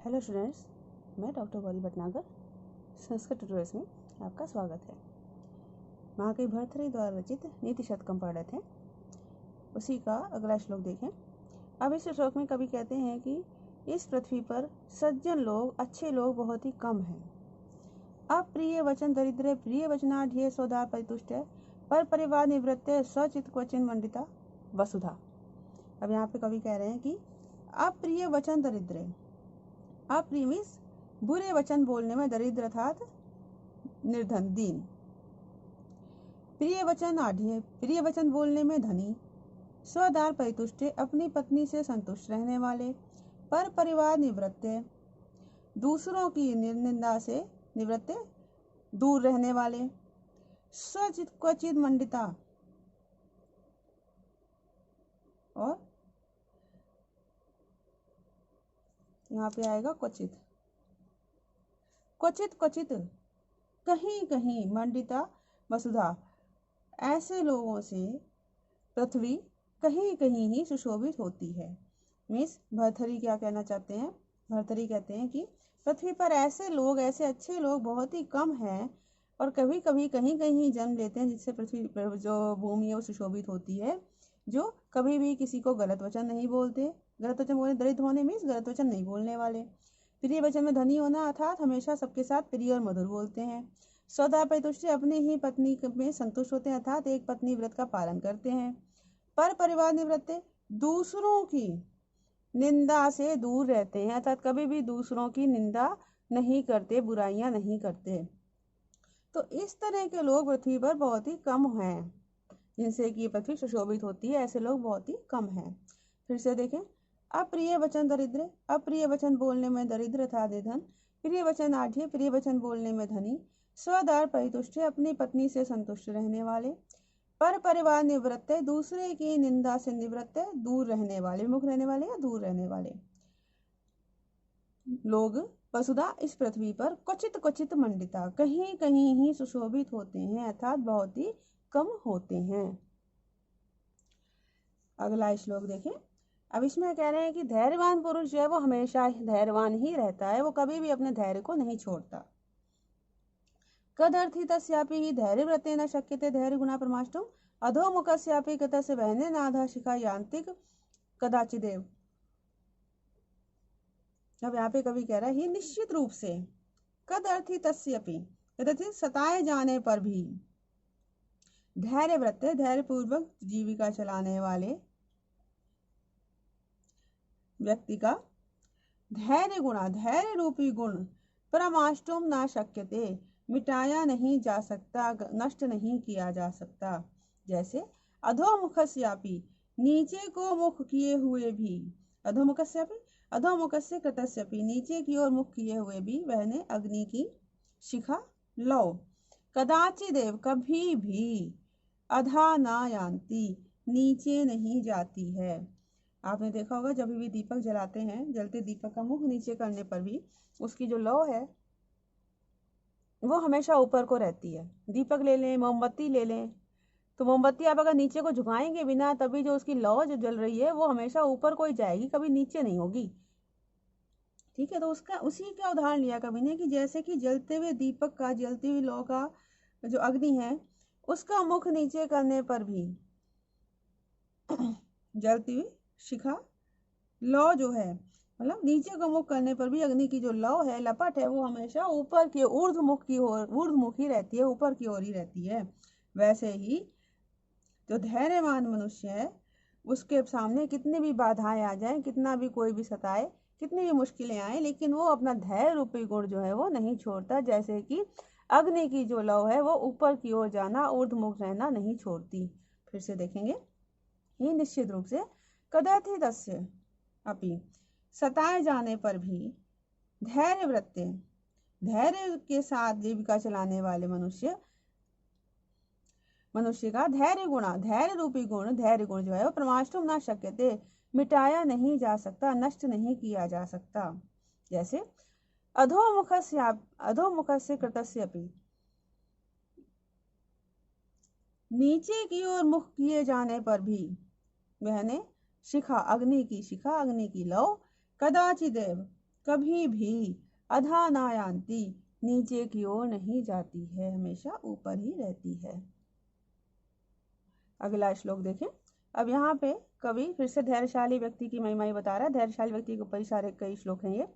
Hello students, मैं doctor Gauri Bhatnagar Sanskrit tutorials में आपका स्वागत है। महाकवि भर्तृहरि द्वारा रचित नीति शतकम पढ़ रहे थे, उसी का अगला श्लोक देखें। अब इस श्लोक में कवि कहते हैं कि इस पृथ्वी पर सज्जन लोग, अच्छे लोग बहुत ही कम हैं। अप्रिय वचन दरिद्र प्रिय वचनाढ्य सौदार परितुष्ट पर परिवार निवृत्त स्वचित क्वचिन मंडिता वसुधा। अब यहाँ पे कवि कह रहे हैं कि अप्रिय वचन दरिद्र, अप्रिय मीन्स बुरे वचन बोलने में, दरिद्र अर्थात निर्धन दीन। प्रिय वचन आढ़े, प्रिय वचन बोलने में धनी। स्वदार परितुष्ट, अपनी पत्नी से संतुष्ट रहने वाले। पर परिवार निवृत्त, दूसरों की निंदा से निवृत्त, दूर रहने वाले। स्वचित क्वचित मंडिता, और यहाँ पे आएगा क्वचित, क्वचित क्वचित, कहीं कहीं, मंडिता वसुधा, ऐसे लोगों से पृथ्वी कहीं कहीं ही सुशोभित होती है। मीन्स भर्तृहरि क्या कहना चाहते हैं? भर्तृहरि कहते हैं कि पृथ्वी पर ऐसे लोग, ऐसे अच्छे लोग बहुत ही कम हैं और कभी कभी कहीं कहीं जन्म लेते हैं, जिससे पृथ्वी पर जो भूमि है वो सुशोभित होती है, जो कभी भी किसी को गलत वचन नहीं बोलते। गलत वचन बोलने, दरिद्र होने मीन्स गलत वचन नहीं बोलने वाले। प्रिय वचन में धनी होना अर्थात हमेशा सबके साथ प्रिय और मधुर बोलते हैं। स्वदार परितुष्ट, अपनी ही पत्नी में संतुष्ट होते हैं अर्थात एक पत्नी व्रत का पालन करते हैं। पर परिवार निवृत्त, दूसरों की निंदा से दूर रहते हैं अर्थात कभी भी दूसरों की निंदा नहीं करते, बुराइयां नहीं करते। तो इस तरह के लोग पृथ्वी पर बहुत ही कम हैं, जिनसे कि पृथ्वी सुशोभित होती है। ऐसे लोग बहुत ही कम हैं। फिर से देखें, अप्रिय वचन दरिद्र, अप्रिय वचन बोलने में दरिद्र था निधन। प्रिय वचन आढ़े, प्रिय वचन बोलने में धनी। स्वदार परितुष्ट, अपनी पत्नी से संतुष्ट रहने वाले। पर परिवार निवृत्त, दूसरे की निंदा से निवृत्त, दूर रहने वाले, विमुख रहने वाले या दूर रहने वाले लोग। वसुधा, इस पृथ्वी पर क्वचित क्वचित मंडिता, कहीं कहीं ही सुशोभित होते हैं अर्थात बहुत ही कम होते हैं। अगला श्लोक देखें। अब इसमें कह रहे हैं कि धैर्यवान पुरुष जो है वो हमेशा धैर्यवान ही रहता है, वो कभी भी अपने धैर्य को नहीं छोड़ता। कदर्थी तस्यापि ही धैर्यव्रते न शक्यते धैर्य गुणा परमाष्टुम अधोमुखस्यापि गतस्य बहने नाधा शिखा यांत्रिक कदाचिदेव। अब यहाँ पे कवि कह रहा है ये निश्चित रूप से, कदर्थी तस्यापि, कदर्थी सताए जाने पर भी, धैर्यव्रत, धैर्य पूर्वक जीविका चलाने वाले व्यक्ति का धैर्य गुणा, धैर्य रूपी गुण, परमाष्टुम ना शक्यते, मिटाया नहीं जा सकता, नष्ट नहीं किया जा सकता। जैसे अधोमुखस्यापि, नीचे को मुख किए हुए भी, अधोमुखस्यापि, अधोमुखस्य कृतस्यापि, नीचे की ओर मुख किए हुए भी, वहने अग्नि की शिखा लौ। कदाचिदेव, कभी भी, अधा ना यान्ति, नीचे नहीं जाती है। आपने देखा होगा जब भी दीपक जलाते हैं, जलते दीपक का मुख नीचे करने पर भी उसकी जो लौ है वो हमेशा ऊपर को रहती है। दीपक ले लें, मोमबत्ती ले लें, तो मोमबत्ती आप अगर नीचे को झुकाएंगे बिना, तभी जो उसकी लौ जो जल रही है वो हमेशा ऊपर को ही जाएगी, कभी नीचे नहीं होगी। ठीक है, तो उसका उसी का उदाहरण लिया कवि ने कि जैसे कि जलते हुए दीपक का, जलती हुई लौ का जो अग्नि है, उसका मुख नीचे करने पर भी जलती हुई शिखा लौ जो है, मतलब नीचे का मुख करने पर भी अग्नि की जो लौ है, लपट है, वो हमेशा ऊपर की ऊर्ध्वमुखी रहती है, ऊपर की ओर ही रहती है। वैसे ही जो धैर्यवान मनुष्य है, उसके सामने कितनी भी बाधाएं आ जाएं, कितना भी कोई भी सताए, कितनी भी मुश्किलें आए, लेकिन वो अपना धैर्य रूपी गुण जो है वो नहीं छोड़ता। जैसे कि अग्नि की जो लौ है वो ऊपर की ओर जाना, ऊर्ध्वमुख रहना नहीं छोड़ती। फिर से देखेंगे, ये निश्चित रूप से कदाचित तस्य अपि, सताए जाने पर भी, धैर्य व्रते, धैर्य के साथ जीविका चलाने वाले मनुष्य का धैर्य गुणा, धैर्य रूपी गुण, धैर्य गुण जो है वो परमाष्टुम ना शक्यते, मिटाया नहीं जा सकता, नष्ट नहीं किया जा सकता। जैसे अधोमुखस्य कृतस्यपि, नीचे की ओर मुख किए जाने पर भी, वहने शिखा, अग्नि की शिखा, अग्नि की लौ, कदाचिदेव, कभी भी अधा नायांती, नीचे की ओर नहीं जाती है, हमेशा ऊपर ही रहती है। अगला श्लोक देखें। अब यहाँ पे कवि फिर से धैर्यशाली व्यक्ति की महिमा बता रहा है। धैर्यशाली व्यक्ति के ऊपर सारे कई श्लोक हैं ये।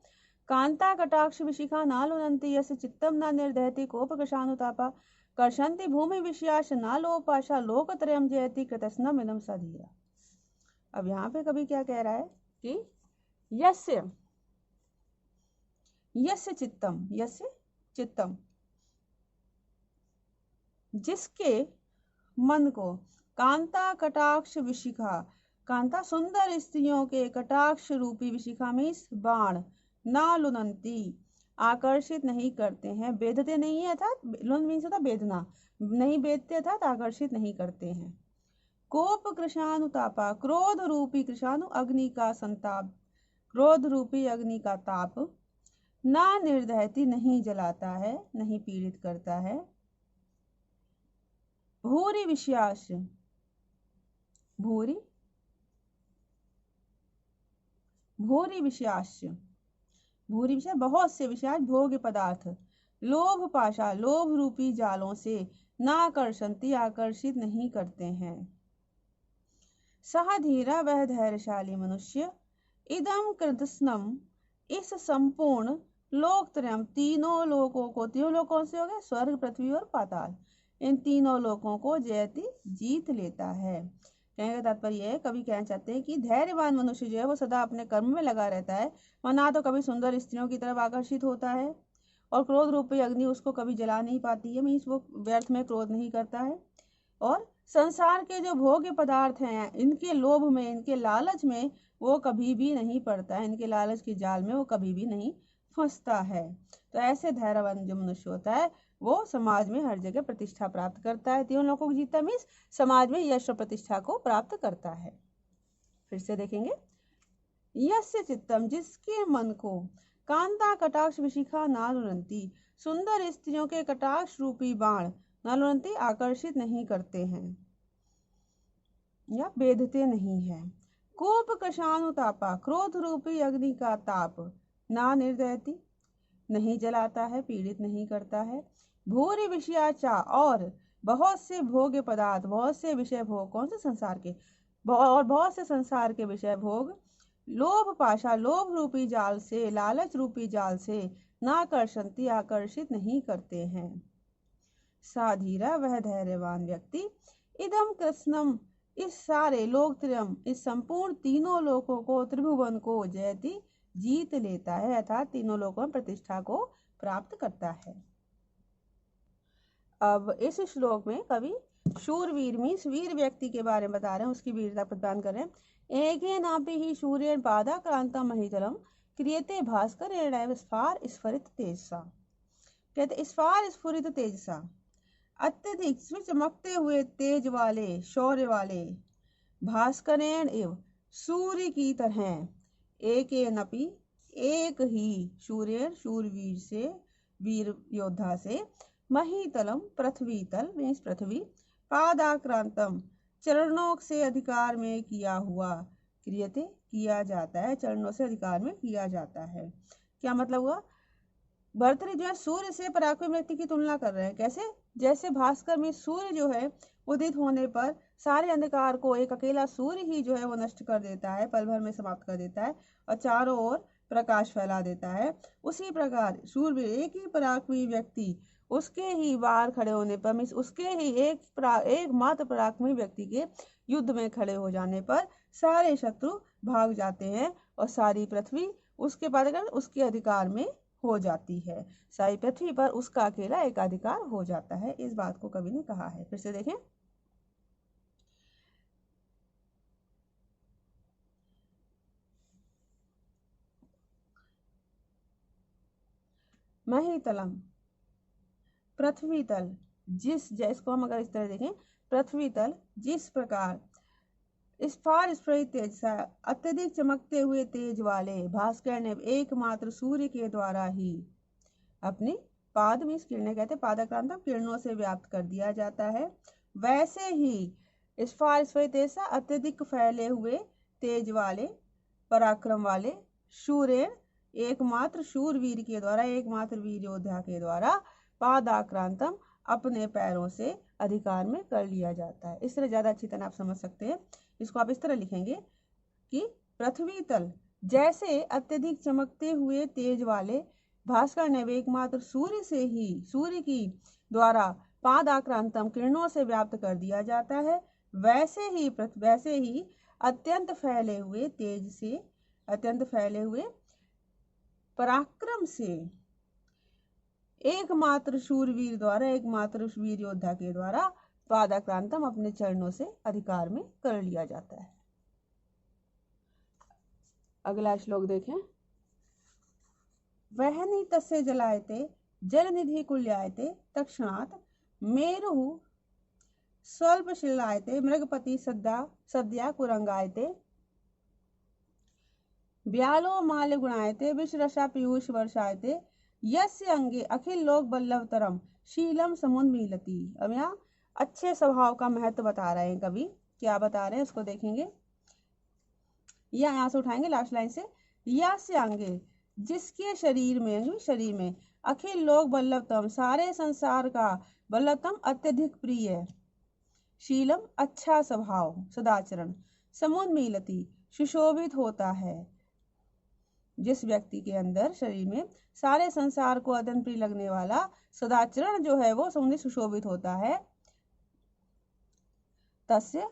कांता कटाक्ष विशिखा नालुनन्ति यस्य चित्तम न निर्दहति कोपकृशानुतापा कर्षन्ति भूमि विषयाश नालोपाशा लोकत्रयम् जयति कृतस्नम् इदं सधीरा। अब यहाँ पे कवि क्या कह रहा है कि यस्य चित्तम, जिसके मन को कांता कटाक्ष विशिखा, कांता सुंदर स्त्रियों के कटाक्ष रूपी विशिखा मीन्स बाण, ना लुनंती आकर्षित नहीं करते हैं, बेधते नहीं है, अर्थात लुन मीन्स होता बेधना, नहीं बेधते अर्थात आकर्षित नहीं करते हैं। कोप कृशानुतापा, क्रोध रूपी कृशानु अग्नि का संताप, क्रोध रूपी अग्नि का ताप, ना निर्दहती नहीं जलाता है, नहीं पीड़ित करता है। भूरि विषयाश, भूरि विषयाश, भूरि विषय बहुत से विषयाश भोग्य पदार्थ, लोभ पाशा लोभ रूपी जालों से ना आकर्षंती आकर्षित नहीं करते हैं। सह धीरा वह धैर्यशाली मनुष्य, इदम कृतस्नम इस संपूर्ण लोकत्रयम् तीनों लोकों को, तीनों लोग कौन से हो गए, स्वर्ग पृथ्वी और पाताल, इन तीनों लोकों को जयति जीत लेता है। कहने का तात्पर्य है, कवि कहना चाहते हैं कि धैर्यवान मनुष्य जो है वो सदा अपने कर्म में लगा रहता है, वह ना तो कभी सुंदर स्त्रियों की तरफ आकर्षित होता है और क्रोध रूपी अग्नि उसको कभी जला नहीं पाती है, मीन्स वो व्यर्थ में क्रोध नहीं करता है, और संसार के जो भोग्य पदार्थ हैं इनके लोभ में, इनके लालच में वो कभी भी नहीं पड़ता है, इनके लालच के जाल में वो कभी भी नहीं फंसता है। तो ऐसे धैर्यवान जो मनुष्य होता है वो समाज में हर जगह प्रतिष्ठा प्राप्त करता है, तीनों लोगों को जीतता मीन्स समाज में यश और प्रतिष्ठा को प्राप्त करता है। फिर से देखेंगे, यस्य चित्तम जिसके मन को कांता कटाक्ष विशिखा नालुनन्ति, सुंदर स्त्रियों के कटाक्ष रूपी बाण नालुनन्ति आकर्षित नहीं करते हैं या बेधते नहीं है। कोप कृशानुतापा, क्रोध रूपी अग्नि का ताप, ना निर्दहति नहीं जलाता है, पीड़ित नहीं करता है। भूरि विषयाचा, और बहुत से भोग्य पदार्थ, बहुत से विषय भोग, कौन से संसार के, और बहुत से संसार के विषय भोग, लोभ पाशा लोभ रूपी जाल से, लालच रूपी जाल से ना आकर्षंती आकर्षित नहीं करते हैं। साधीरा वह धैर्यवान व्यक्ति, इदम कृष्णम इस सारे लोकत्रयम् इस संपूर्ण तीनों लोकों को, त्रिभुवन को जयति जीत लेता है, अर्थात तीनों लोकों में प्रतिष्ठा को प्राप्त करता है। अब इस श्लोक में कवि शूरवीर मीन्स वीर व्यक्ति के बारे में बता रहे हैं, उसकी वीरता प्रदान कर रहे हैं। एकेनापि हि सूर्येण पादाक्रांतं महितलं क्रियते भास्करेण स्फार स्फुरित तेजसा। कहते स्फार स्फुरित तेजसा, अत्यधिक चमकते हुए तेज वाले, शौर्य वाले, भास्करेण एव सूर्य की तरह, एकेनपि एक ही, सूर्य शूरवीर से, वीर योद्धा से, महितलम पृथ्वी तल मीन्स पृथ्वी, पादाक्रांतम चरणों से अधिकार में किया हुआ, क्रियते किया जाता है, चरणों से अधिकार में किया जाता है। क्या मतलब हुआ, भर्तृहरि जो है सूर्य से पराक्रमी व्यक्ति की तुलना कर रहे हैं। कैसे, जैसे भास्कर में सूर्य जो है उदित होने पर सारे अंधकार को एक अकेला सूर्य ही जो है वो नष्ट कर देता है, पल भर में समाप्त कर देता है और चारों ओर प्रकाश फैला देता है। उसी प्रकार शूरवीर एक ही पराक्रमी व्यक्ति, उसके ही बाहर खड़े होने पर मीन्स उसके ही एक मात्र पराक्रमी व्यक्ति के युद्ध में खड़े हो जाने पर सारे शत्रु भाग जाते हैं और सारी पृथ्वी उसके बाद उसके अधिकार में हो जाती है, सारी पृथ्वी पर उसका अकेला एकाधिकार हो जाता है। इस बात को कवि ने कहा है। फिर से देखें, महितलम पृथ्वी तल, जिसको हम अगर इस तरह देखें, पृथ्वी तल जिस प्रकार, स्फार स्फुरित तेजसा अत्यधिक चमकते हुए तेज वाले, भास्कर ने एकमात्र सूर्य के द्वारा ही अपने पाद में किरणें कहते हैं, पादाक्रांत किरणों से व्याप्त कर दिया जाता है। वैसे ही स्फार स्फुरित तेजसा अत्यधिक फैले हुए तेज वाले, पराक्रम वाले, सूर्य एकमात्र शूरवीर के द्वारा, एकमात्र वीर योद्धा के द्वारा पादाक्रांतम अपने पैरों से अधिकार में कर लिया जाता है। इस तरह ज्यादा अच्छी तरह आप समझ सकते हैं। इसको आप इस तरह लिखेंगे कि पृथ्वी तल जैसे अत्यधिक चमकते हुए तेज वाले भास्कर ने एकमात्र सूर्य की द्वारा पादाक्रांतम किरणों से व्याप्त कर दिया जाता है, वैसे ही अत्यंत फैले हुए पराक्रम से एकमात्र वीर योद्धा के द्वारा पादाक्रांतम अपने चरणों से अधिकार में कर लिया जाता है। अगला श्लोक देखें। वहनी तस्य जलायते जलनिधि कुल्यायते तक्षणात् मेरु स्वल्प शिलायते मृगपति सद्या कुरंगायते ब्यालो माल्य गुणायते विश्रषा पीयूष वर्षायते यस्य अंगे अखिल लोक बल्लवतरम शीलम समुन्मीलति। अब यहाँ अच्छे स्वभाव का महत्व बता रहे हैं कवि। क्या बता रहे हैं उसको देखेंगे। यहाँ से उठाएंगे लास्ट लाइन से। यस्य अंगे जिसके शरीर में अखिल लोक बल्लवतम सारे संसार का बल्लवतम अत्यधिक प्रिय, शीलम अच्छा स्वभाव सदाचरण, समुन्मीलति सुशोभित होता है। जिस व्यक्ति के अंदर शरीर में सारे संसार को अत्यंत प्रिय लगने वाला सदाचरण जो है वो समुन्मित सुशोभित होता है, तस्य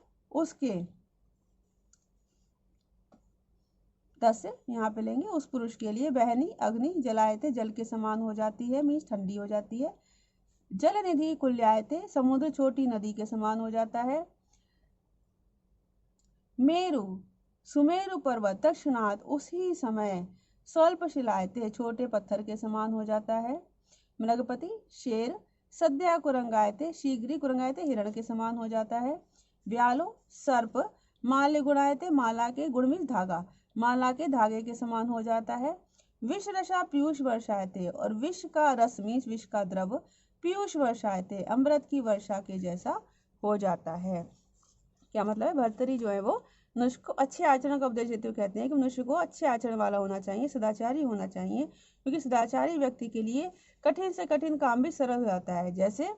यहाँ पे लेंगे उस पुरुष के लिए बहनी अग्नि जलायते जल के समान हो जाती है, मीन्स ठंडी हो जाती है। जल निधि कुल्यायते समुद्र छोटी नदी के समान हो जाता है। सुमेरु पर्वत तक्षणात् उसी समय स्वल्प शिलायते छोटे पत्थर के समान हो जाता है। मृगपति शेर सद्या कुरंगायते शीघ्र कुरंगायते हिरण के समान हो जाता है। ब्यालो सर्प माल्य गुणायते माला के गुण मीन्स धागा, माला के धागे के समान हो जाता है। विष रसा पीयूष वर्षायते और विष का रस मीन्स विष का द्रव पीयूष वर्षायते अमृत की वर्षा के जैसा हो जाता है। क्या मतलब है। भर्तरी जो है वो मनुष्य को अच्छे आचरण का उपदेश देते हुए कहते हैं कि मनुष्य को अच्छे आचरण वाला होना चाहिए, सदाचारी होना चाहिए, क्योंकि सदाचारी व्यक्ति के लिए कठिन से कठिन काम भी सरल हो जाता है। जैसे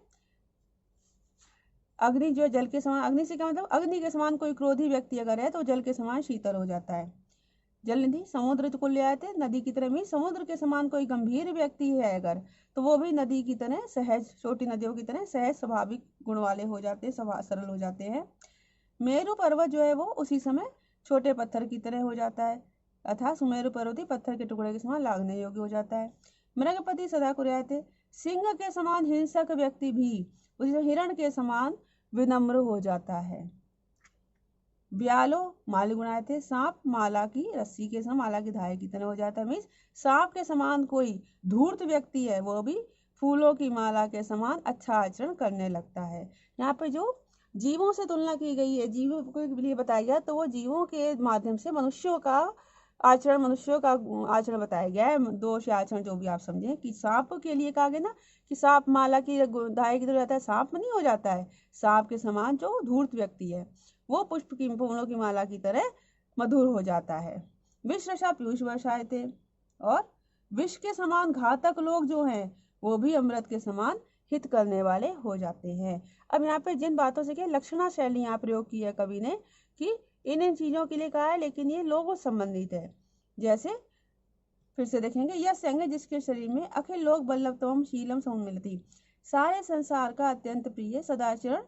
अग्नि जो जल के समान, अग्नि से क्या मतलब अग्नि के समान कोई क्रोधी व्यक्ति अगर है तो जल के समान शीतल हो जाता है। जल निधि समुद्र को ले आते नदी की तरह, भी समुद्र के समान कोई गंभीर व्यक्ति है अगर तो वो भी नदी की तरह सहज, छोटी नदियों की तरह सहज स्वाभाविक गुण वाले हो जाते हैं, सरल हो जाते हैं। मेरु पर्वत जो है वो उसी समय छोटे पत्थर की तरह हो जाता है, अर्थात सुमेरु पर्वत पत्थर के टुकड़े के समान लागने योग्य हो जाता है। मृगपति सदा कुर्यायते सिंह के समान हिंसक व्यक्ति भी उसी समय हिरण के समान विनम्र हो जाता है। ब्यालो माल्य गुणायते सांप माला की रस्सी के समान, माला की धागे की तरह हो जाता है। मीन्स सांप के समान कोई धूर्त व्यक्ति है वो भी फूलों की माला के समान अच्छा आचरण करने लगता है। यहाँ पे जो जीवों से तुलना की गई है, जीवों को लिए बताया गया, तो वो जीवों के माध्यम से मनुष्यों का आचरण बताया गया है। दोष या आचरण जो भी आप समझें कि सांप के लिए कहा गया ना कि सांप माला की धागे की तरह रहता है, सांप नहीं हो जाता है। सांप के समान जो धूर्त व्यक्ति है वो पुष्प की फूलों की माला की तरह मधुर हो जाता है। विष रसा पीयूष वर्षायते और विष के समान घातक लोग जो हैं वो भी अमृत के समान हित करने वाले हो जाते हैं। अब यहाँ पे जिन बातों से क्या लक्षणा शैली यहाँ प्रयोग की है कवि ने कि इन चीजों के लिए कहा है, लेकिन ये लोगों संबंधित है। जैसे फिर से देखेंगे, यह संग जिसके शरीर में अखिल लोक बल्लभतम शीलम समुन्मिलति सारे संसार का अत्यंत प्रिय सदाचरण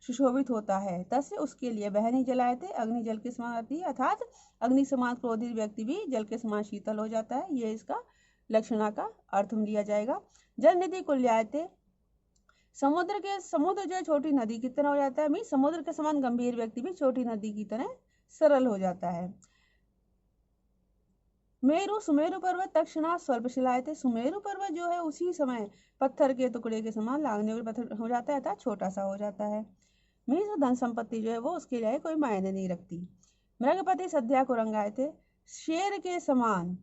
सुशोभित होता है। तस्य उसके लिए बहनी जलायते अग्नि जल के समान आती है, अर्थात अग्नि समान क्रोधित व्यक्ति भी जल के समान शीतल हो जाता है। ये इसका लक्षणा का अर्थ लिया जाएगा। जल निधि कुल्यायते समुद्र जो छोटी नदी की तरह हो जाता है। मीन समुद्र के समान गंभीर व्यक्ति भी छोटी नदी की तरह सरल हो जाता है। सुमेरु पर्वत तक्षणा स्वल्प शिलायते सुमेरु पर्वत जो है उसी समय पत्थर के टुकड़े के समान लागने वाले पत्थर हो जाता है, अर्थात छोटा सा हो जाता है। मीन धन संपत्ति जो है वो उसके लिए कोई मायने नहीं रखती। मृगपति सद्या कुरंगायते शेर के समान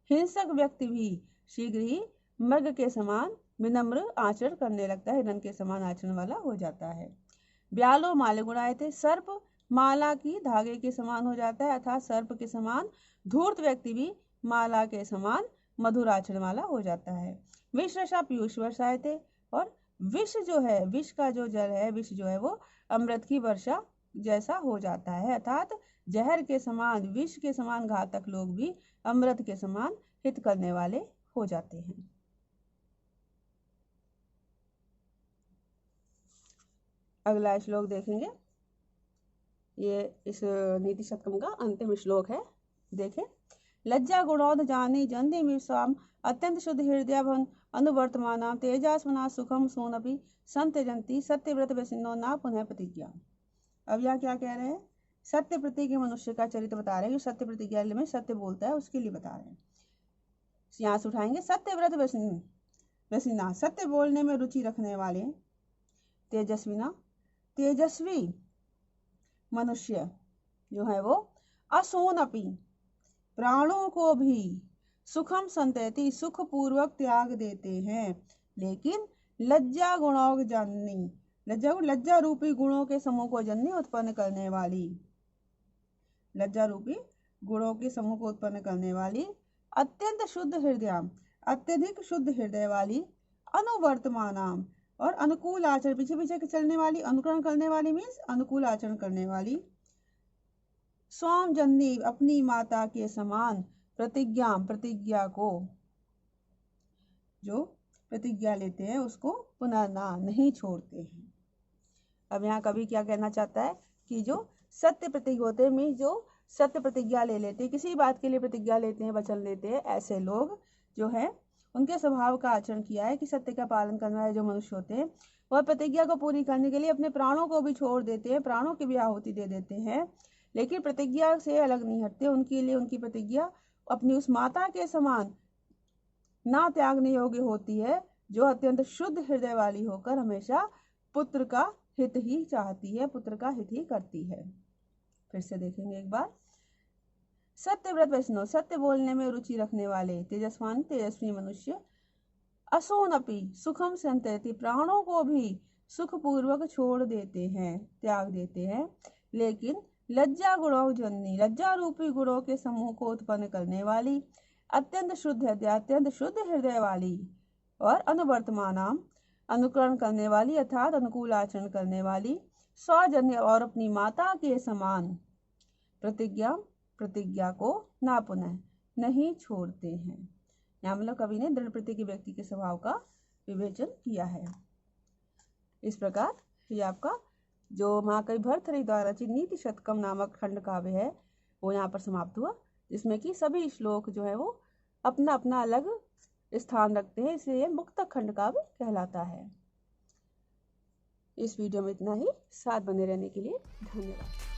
हिंसक व्यक्ति भी शीघ्र ही मृग के समान विनम्र आचरण करने लगता है, हिरण के समान आचरण वाला हो जाता है। ब्यालो माल्य गुणायते सर्प माला की धागे के समान हो जाता है, अर्थात सर्प के समान धूर्त व्यक्ति भी माला के समान मधुराचरण वाला हो जाता है। विष रसा पीयूष वर्षायते, और विष जो है, विष का जो जल है, विष जो है वो अमृत की वर्षा जैसा हो जाता है, अर्थात जहर के समान, विष के समान घातक लोग भी अमृत के समान हित करने वाले हो जाते हैं। अगला श्लोक देखेंगे, ये इस नीति शतकम का अंतिम श्लोक है। देखें, लज्जा गुणोद जानी जन्ति मिर्साम अत्यंत शुद्ध हृदय भन अनुवर्तमाना तेजास्मना सुखम सोनपि संत्यजंती सत्यव्रत वैसिनो ना पुनः प्रतिज्ञा। अब यह क्या कह रहे हैं? सत्य प्रतिज्ञा मनुष्य का चरित्र बता रहे हैं, जो सत्य प्रतिज्ञा में सत्य बोलता है उसके लिए बता रहे हैं। यहाँ से उठाएंगे, सत्यव्रत वैसिना, सत्य बोलने में रुचि रखने वाले, तेजस्विना, तेजस्वी मनुष्य जो है वो असोनपि, प्राणों को भी, सुखम संतति, सुख पूर्वक त्याग देते हैं, लेकिन लज्जा गुणों जननी, लज्जा रूपी गुणों के समूह को जननी, उत्पन्न करने वाली, लज्जा रूपी गुणों के समूह को उत्पन्न करने वाली, अत्यंत शुद्ध हृदय, अत्यधिक शुद्ध हृदय वाली, अनुवर्तमानाम, और अनुकूल आचरण, पीछे पीछे चलने वाली, अनुकरण करने वाली मीन्स अनुकूल आचरण करने वाली, स्वाम जननी, अपनी माता के समान, प्रतिज्ञा को, जो प्रतिज्ञा लेते हैं उसको पुनः नहीं छोड़ते हैं। अब यहाँ कवि क्या कहना चाहता है कि जो सत्य प्रतिज्ञ होते हैं, मीन्स जो सत्य प्रतिज्ञा ले लेते हैं, किसी बात के लिए प्रतिज्ञा लेते हैं, वचन लेते हैं, ऐसे लोग जो है उनके स्वभाव का आचरण किया है कि सत्य का पालन करने वाले जो मनुष्य होते हैं वह प्रतिज्ञा को पूरी करने के लिए अपने प्राणों को भी छोड़ देते हैं, प्राणों की भी आहुति दे देते हैं, लेकिन प्रतिज्ञा से अलग नहीं हटते। उनके लिए उनकी प्रतिज्ञा अपनी उस माता के समान ना त्यागने योग्य होती है, जो अत्यंत शुद्ध हृदय वाली होकर हमेशा पुत्र का हित ही चाहती है, पुत्र का हित ही करती है। फिर से देखेंगे एक बार, सत्यव्रत वैष्णव, सत्य बोलने में रुचि रखने वाले, तेजस्वान तेजस्वी मनुष्य, असोनपि, सुखम संतति, प्राणों को भी सुख पूर्वक छोड़ देते हैं, त्याग देते हैं, लेकिन लज्जा गुणों जननी, लज्जा रूपी गुणों के समूह को उत्पन्न करने वाली, अत्यंत शुद्ध हृदय, अत्यंत शुद्ध हृदय वाली, और अनुवर्तमानाम, अनुकरण करने वाली अर्थात अनुकूल आचरण करने वाली, स्वजन्य, और अपनी माता के समान, प्रतिज्ञा को ना पुनः नहीं छोड़ते हैं। यहाँ मतलब कवि ने दृढ़ प्रतिज्ञ व्यक्ति के स्वभाव का विवेचन किया है। इस प्रकार ये आपका जो महाकवि भर्तृहरि द्वारा रचित नीति शतकम नामक खंड काव्य है वो यहाँ पर समाप्त हुआ, जिसमें कि सभी श्लोक जो है वो अपना अपना अलग स्थान रखते हैं, इसलिए मुक्तक खंड काव्य कहलाता है। इस वीडियो में इतना ही। साथ बने रहने के लिए धन्यवाद।